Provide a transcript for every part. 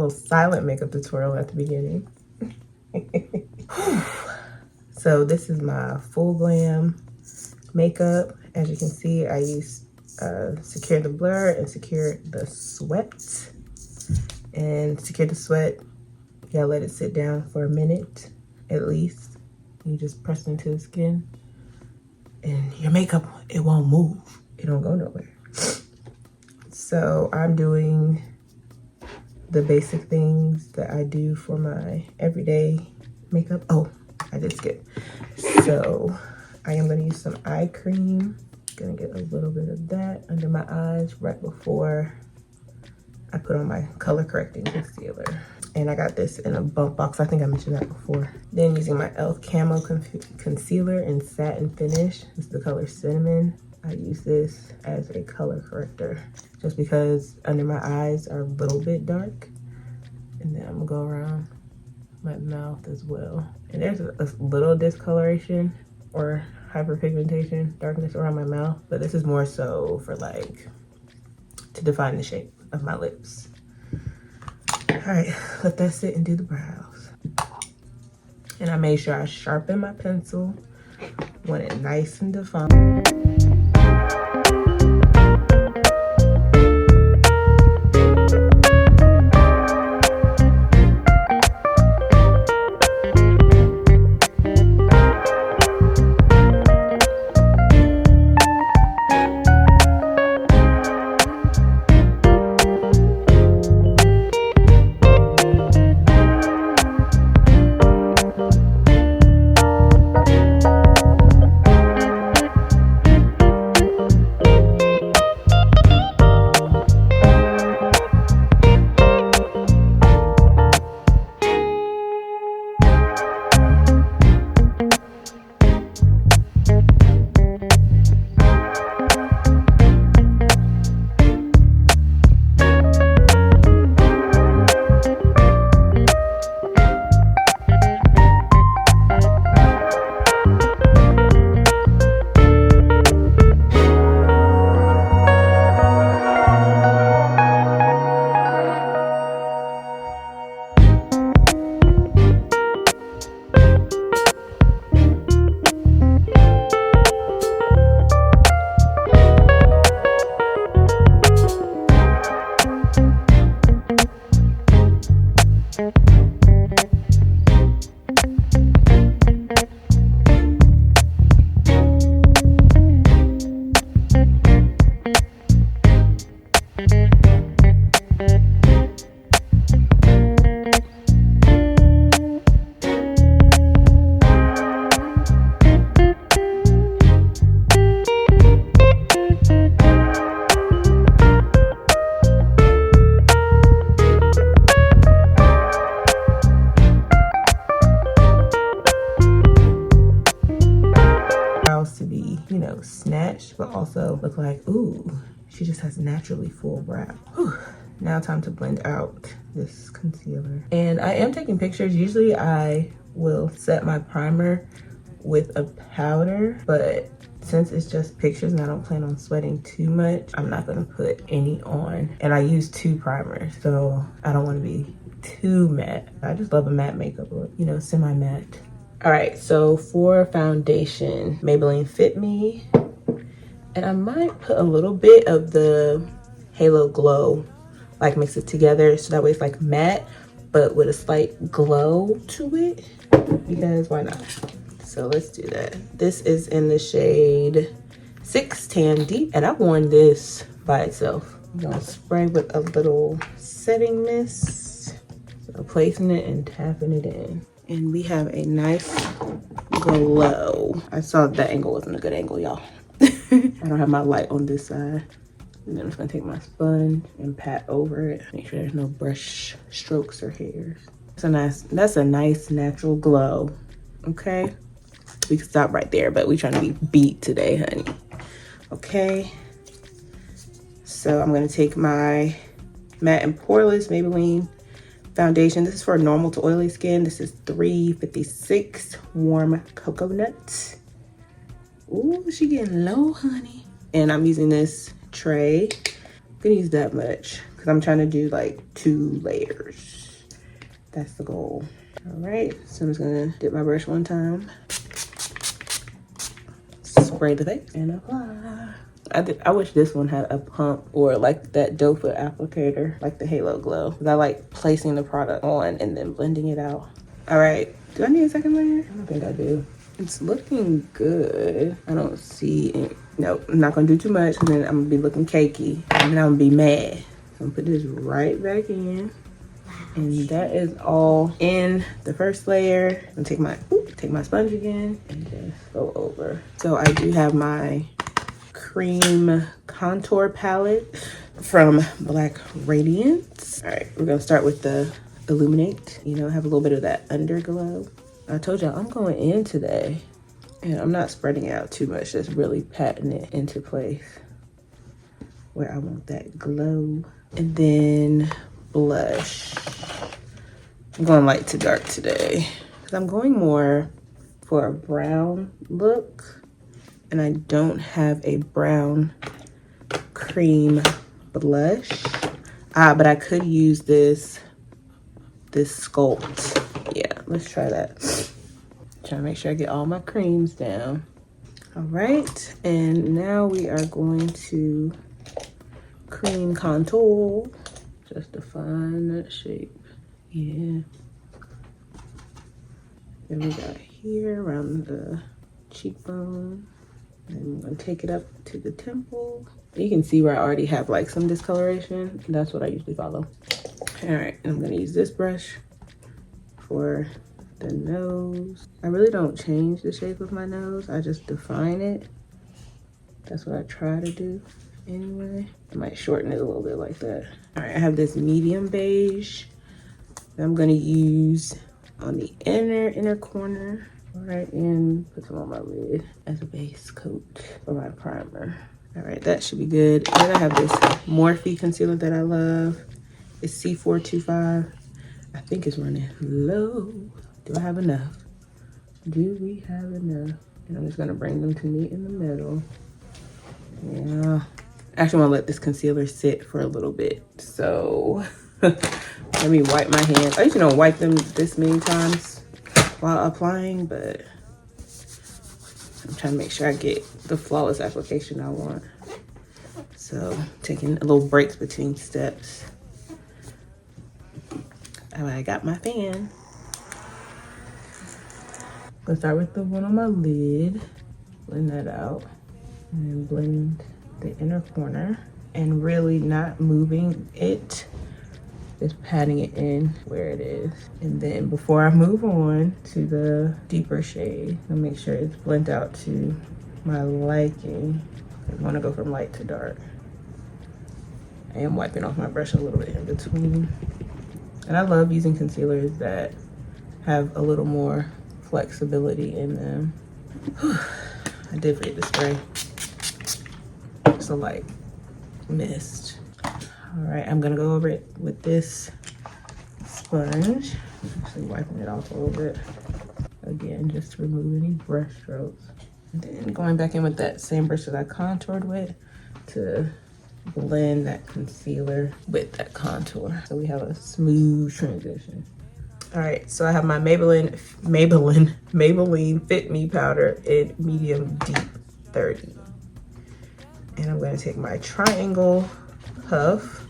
little silent makeup tutorial at the beginning. So this is my full glam makeup. As you can see, I used Secure the Blur and Secure the Sweat. And Secure the Sweat, you gotta let it sit down for a minute at least. You just press it into the skin and your makeup, it won't move. It don't go nowhere. So I'm doing the basic things that I do for my everyday makeup. Oh, I did skip. So I am gonna use some eye cream. Gonna get a little bit of that under my eyes right before I put on my color correcting concealer. And I got this in a bump box. I think I mentioned that before. Then using my e.l.f. Camo Concealer in Satin Finish. This is the color Cinnamon. I use this as a color corrector just because under my eyes are a little bit dark. And then I'm gonna go around my mouth as well. And there's a little discoloration or hyperpigmentation, darkness around my mouth. But this is more so for like, to define the shape of my lips. All right, let that sit and do the brows. And I made sure I sharpen my pencil, want it nice and defined. To be, you know, snatched, but also look like, ooh, she just has naturally full brow. Whew. Now time to blend out this concealer. And I am taking pictures. Usually I will set my primer with a powder, but since it's just pictures and I don't plan on sweating too much, I'm not gonna put any on. And I use 2 primers, so I don't wanna be too matte. I just love a matte makeup look, you know, semi-matte. All right, so for foundation, Maybelline Fit Me. And I might put a little bit of the Halo Glow, like mix it together so that way it's like matte, but with a slight glow to it, because why not? So let's do that. This is in the shade 6 Tan Deep, and I've worn this by itself. I'm gonna spray with a little setting mist. So placing it and tapping it in. And we have a nice glow. I saw that angle wasn't a good angle, y'all. I don't have my light on this side. And then I'm just gonna take my sponge and pat over it. Make sure there's no brush strokes or hairs. That's a nice natural glow, okay? We can stop right there, but we're trying to be beat today, honey. Okay. So I'm gonna take my Matte and Poreless Maybelline foundation. This is for normal to oily skin. This is 356 Warm Coconut. Ooh, she getting low, honey. And I'm using this tray. I'm gonna use that much because because I'm trying to do like 2 layers. That's the goal. All right, so I'm just gonna dip my brush one time, spray the face, and apply. I wish this one had a pump or like that doe foot applicator, like the Halo Glow. Because I like placing the product on and then blending it out. All right, do I need a second layer? I don't think I do. It's looking good. I don't see it. No, I'm not gonna do too much because then I'm gonna be looking cakey and then I'm gonna be mad. So I'm gonna put this right back in. And that is all in the first layer. I'm gonna take my sponge again and just go over. So I do have my cream contour palette from Black Radiance. All right, we're gonna start with the Illuminate. You know, have a little bit of that underglow. I told y'all I'm going in today and I'm not spreading it out too much, just really patting it into place where I want that glow. And then blush. I'm going light to dark today because I'm going more for a brown look and I don't have a brown cream blush. But I could use this Sculpt. Yeah, let's try that. Trying to make sure I get all my creams down. All right, and now we are going to cream contour. Just define that shape. Yeah. Then we got here around the cheekbone. And I'm gonna take it up to the temple. You can see where I already have like some discoloration. That's what I usually follow. All right, and I'm gonna use this brush for the nose. I really don't change the shape of my nose. I just define it. That's what I try to do anyway. I might shorten it a little bit like that. All right, I have this medium beige that I'm gonna use on the inner corner. Right, and put some on my lid as a base coat for my primer. All right, that should be good. And I have this Morphe concealer that I love. It's C425. I think it's running low. Do I have enough? Do we have enough? And I'm just gonna bring them to meet in the middle. Yeah. Actually, I'm gonna let this concealer sit for a little bit. So let me wipe my hands. I usually don't wipe them this many times while applying, but I'm trying to make sure I get the flawless application I want. So taking a little breaks between steps. All right, I got my fan. Let's start with the one on my lid. Blend that out. And then blend the inner corner. And really not moving it. Just patting it in where it is. And then before I move on to the deeper shade, I'll make sure it's blended out to my liking. I want to go from light to dark. I am wiping off my brush a little bit in between. And I love using concealers that have a little more flexibility in them. I did forget to spray. It's a light mist. All right, I'm gonna go over it with this sponge. Actually wiping it off a little bit. Again, just to remove any brush strokes. And then going back in with that same brush that I contoured with to blend that concealer with that contour. So we have a smooth transition. All right, so I have my Maybelline Fit Me powder in medium deep 30. And I'm gonna take my triangle puff.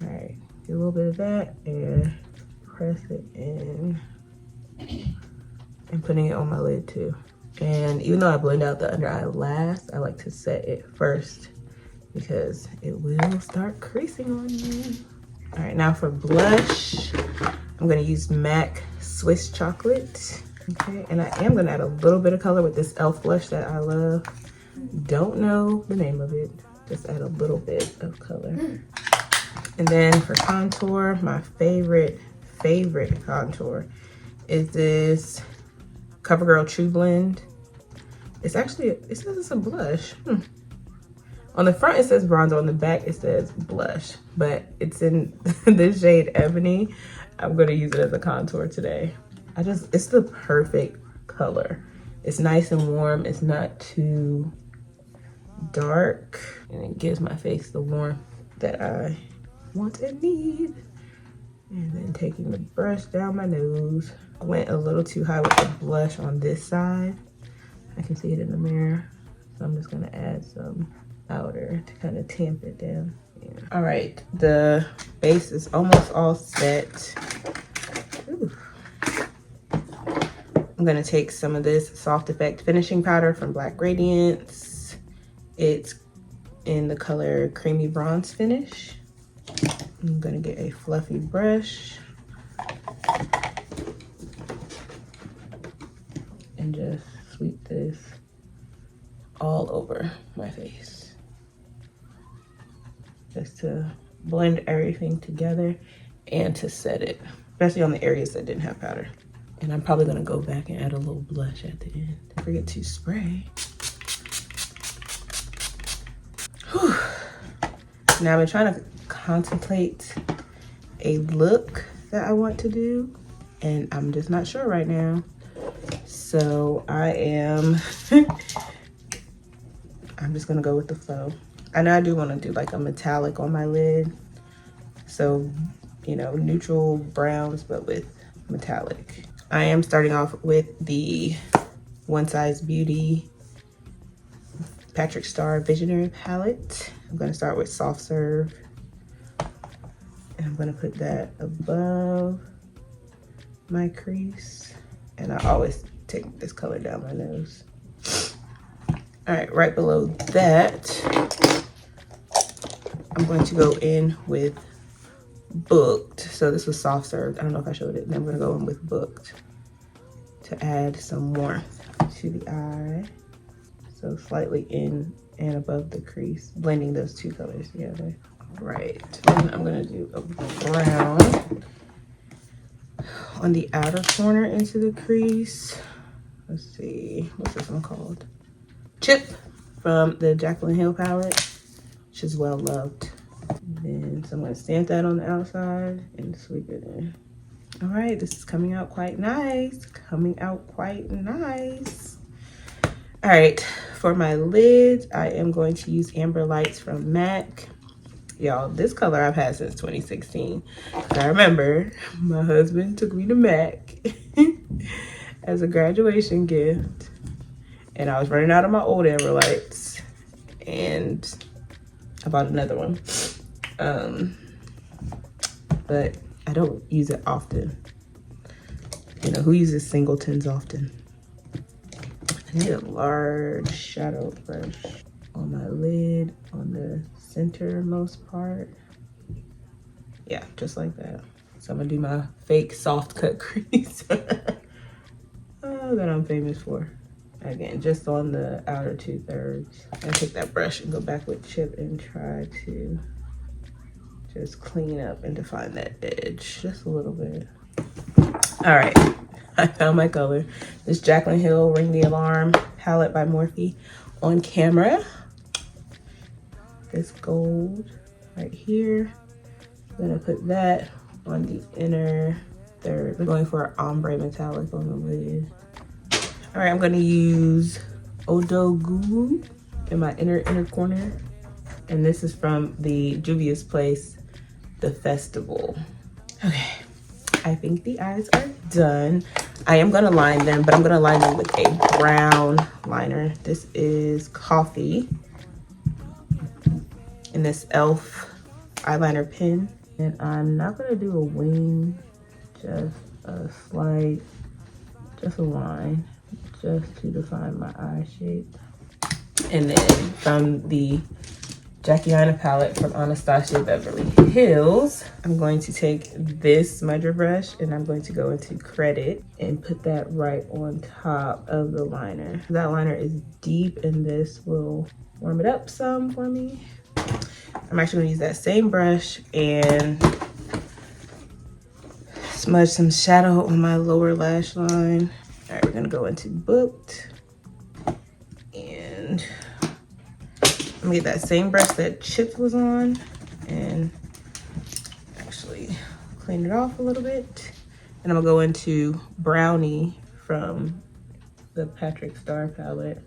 All right, get a little bit of that and press it in. And putting it on my lid too. And even though I blend out the under eye last, I like to set it first because it will start creasing on you. All right, now for blush, I'm gonna use MAC Swiss Chocolate. Okay, and I am gonna add a little bit of color with this e.l.f. blush that I love. Don't know the name of it, just add a little bit of color. And then for contour, my favorite contour is this CoverGirl True Blend. It's actually, it says it's a blush. On the front, it says bronzer. On the back, it says blush. But it's in the shade Ebony. I'm going to use it as a contour today. It's the perfect color. It's nice and warm. It's not too dark. And it gives my face the warmth that I want and need. And then taking the brush down my nose. I went a little too high with the blush on this side. I can see it in the mirror. So I'm just gonna add some outer to kind of tamp it down. Yeah. All right, the base is almost all set. Ooh. I'm gonna take some of this Soft Effect finishing powder from Black Radiance. It's in the color Creamy Bronze Finish. I'm gonna get a fluffy brush and just sweep this all over my face, just to blend everything together and to set it, especially on the areas that didn't have powder. And I'm probably gonna go back and add a little blush at the end. Don't forget to spray. Whew. Now I've been trying to contemplate a look that I want to do, and I'm just not sure right now. So I'm just gonna go with the flow. I know I do want to do like a metallic on my lid, so you know, neutral browns but with metallic. I am starting off with the One Size Beauty Patrick Star Visionary palette. I'm going to start with Soft Serve, and I'm going to put that above my crease, and I always take this color down my nose. All right, right below that, I'm going to go in with Booked. So this was Soft Serve. I don't know if I showed it. And I'm going to go in with Booked to add some warmth to the eye. So slightly in and above the crease, blending those two colors together. All right, and I'm going to do a brown on the outer corner into the crease. Let's see, what's this one called? Chip from the Jaclyn Hill palette, which is well loved. And then, so I'm going to stamp that on the outside and sweep it in. All right, this is coming out quite nice. Coming out quite nice. All right, for my lids, I am going to use Amber Lights from MAC. Y'all, this color I've had since 2016. I remember my husband took me to MAC as a graduation gift, and I was running out of my old Amber Lights, and I bought another one. But I don't use it often. You know, who uses singletons often? I need a large shadow brush on my lid, on the centermost part. Yeah, just like that. So I'm gonna do my fake soft cut crease that I'm famous for. Again, just on the outer 2/3. I take that brush and go back with Chip and try to just clean up and define that edge just a little bit. All right, I found my color. This Jaclyn Hill Ring the Alarm palette by Morphe on camera. This gold right here. I'm gonna put that on the inner third. We're going for an ombre metallic on the lid. All right, I'm gonna use Odo Guru in my inner corner. And this is from the Juvia's Place, The Festival. Okay, I think the eyes are done. I am gonna line them, but I'm gonna line them with a brown liner. This is Coffee in this e.l.f. eyeliner pen. And I'm not gonna do a wing, just a slight, just a line, just to define my eye shape. And then from the Jacquiana palette from Anastasia Beverly Hills, I'm going to take this smudger brush and I'm going to go into Credit and put that right on top of the liner. That liner is deep and this will warm it up some for me. I'm actually gonna use that same brush and smudge some shadow on my lower lash line. All right, we're gonna go into Booked. And I'm gonna get that same brush that Chip was on and actually clean it off a little bit. And I'm gonna go into Brownie from the Patrick Star palette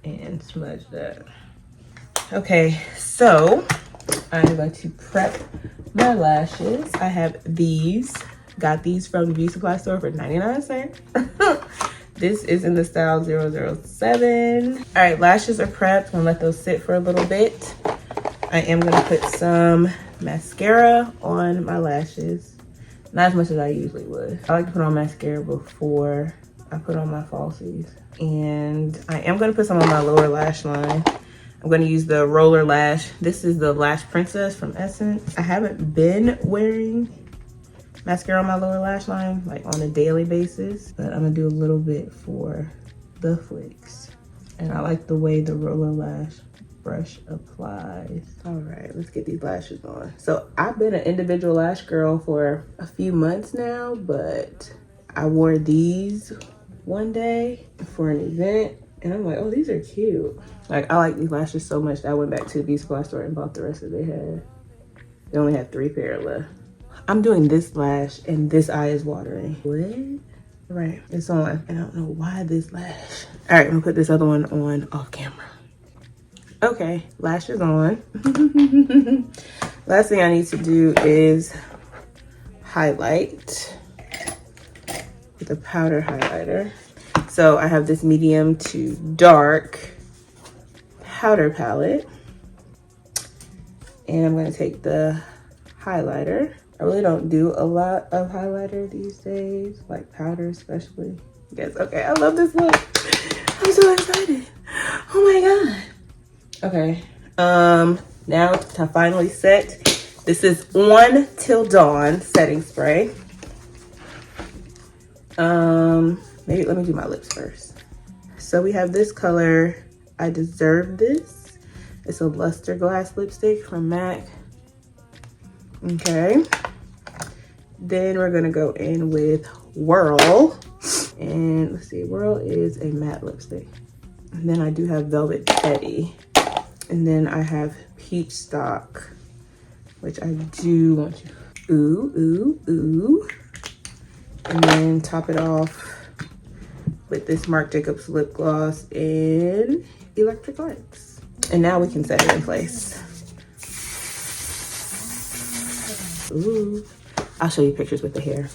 and smudge that. Okay, so I'm going to prep my lashes. I have these. Got these from the beauty supply store for 99 cents. This is in the style 007. All right, lashes are prepped. I'm gonna let those sit for a little bit. I am gonna put some mascara on my lashes. Not as much as I usually would. I like to put on mascara before I put on my falsies. And I am gonna put some on my lower lash line. I'm gonna use the roller lash. This is the Lash Princess from Essence. I haven't been wearing mascara on my lower lash line like on a daily basis, but I'm gonna do a little bit for the flicks. And I like the way the roller lash brush applies. All right, let's get these lashes on. So I've been an individual lash girl for a few months now, but I wore these one day for an event and I'm like, oh, these are cute. Like, I like these lashes so much that I went back to the beauty supply store and bought the rest that they had. They only had 3 pair left. I'm doing this lash and this eye is watering. What? Right, it's on. And I don't know why this lash. All right, I'm gonna put this other one on off camera. Okay, lash is on. Last thing I need to do is highlight with a powder highlighter. So I have this medium to dark powder palette. And I'm gonna take the highlighter. I really don't do a lot of highlighter these days, like powder especially. Yes, okay, I love this look. I'm so excited. Oh my God. Okay, now to finally set, this is On Till Dawn setting spray. Maybe let me do my lips first. So we have this color, I Deserve This. It's a luster glass lipstick from MAC. Okay. Then we're gonna go in with Whirl. And let's see, Whirl is a matte lipstick. And then I do have Velvet Petty. And then I have Peach Stock, which I do want to, ooh. And then top it off with this Marc Jacobs lip gloss in Electric Lights. And now we can set it in place. Ooh. I'll show you pictures with the hair.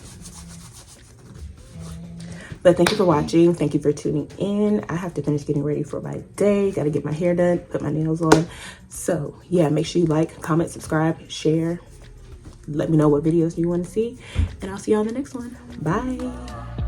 But thank you for watching. Thank you for tuning in. I have to finish getting ready for my day. Got to get my hair done, put my nails on. So yeah, make sure you like, comment, subscribe, share. Let me know what videos you want to see. And I'll see you on the next one. Bye.